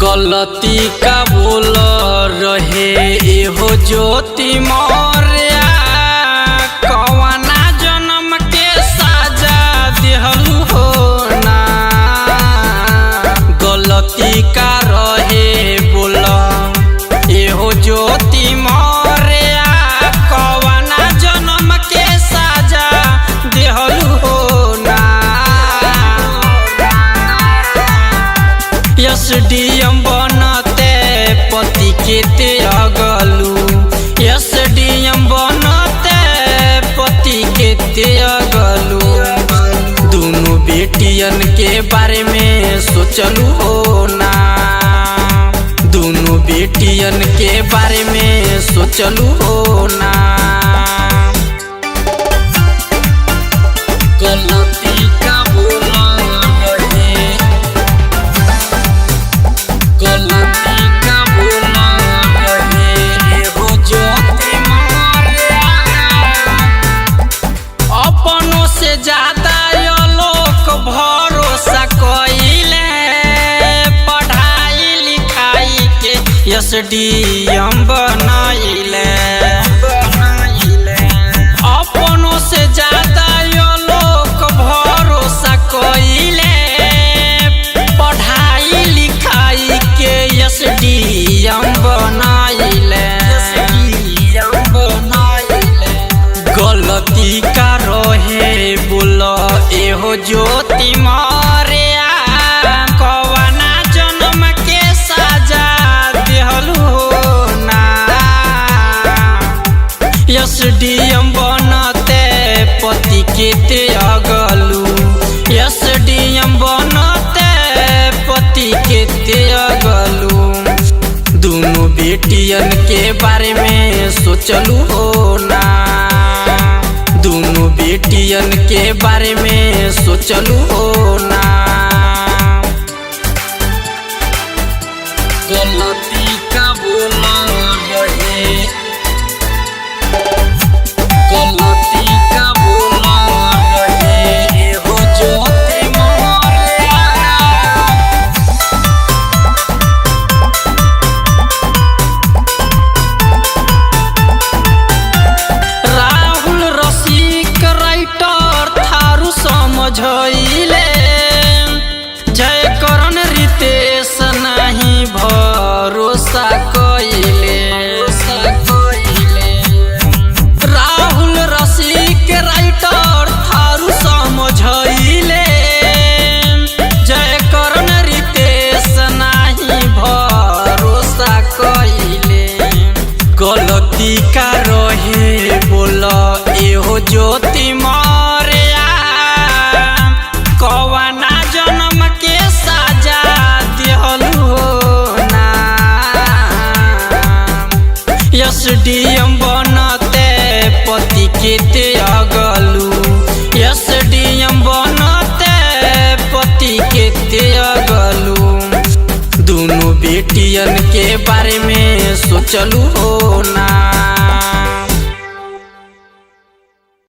गलती का बोल रहे एहो ज्योति मौर्या कवना जन्म के साजा दिहलु हो ना। गलती का रहे बोल एहो ज्योति मौर्या कवना जन्म के साजा दिहलु हो ना। एसडीएम बनते पति के त्यागलू, एसडीएम बनते पति के त्यागलू। दोनों बेटियन के बारे में सोचलू हो ना। दोनों बेटियन के बारे में सोचलू हो ना। गलती का बोला रहे, गलती का बोला रहे एहो ज्योति मौर्या। अपनों से ज्यादा ये लोग भरोसा कइले, पढ़ाई लिखाई के एसडीएम बनाइले। अपनों से ज्यादा ये लोग भरोसा कइले, पढ़ाई लिखाई के एसडीएम बनाइले। गलती का रहे बोल एहो ज्योति मौर्या कवना जन्म के साजा दिहलु हो ना। एसडीएम बनते पति के त्यागलू, एसडीएम बनते पति के त्यागलू। दोनों बेटियन के बारे में सोचलू हो ना। दोनों बेटियन के बारे में सोचलू हो ना। गलती का बोला रहे, गलती का बोला रहे एहो ज्योति मौर्या। राहुल रसिक राइटर थारू समझइले, जयकरण रितेश नहीं भरोसा कइले। राहुल रसिक राइटर थारू समझइले, जयकरण रितेश नहीं भरोसा कइले। गलती का रहे बोल एहो ज्योति मौर्या कवना जन्म के साजा दिहलु हो ना। एसडीएम बनते पति के त्यागलू, एसडीएम बनते पति के त्यागलू। दोनों बेटियन के बारे में सोचलू हो ना।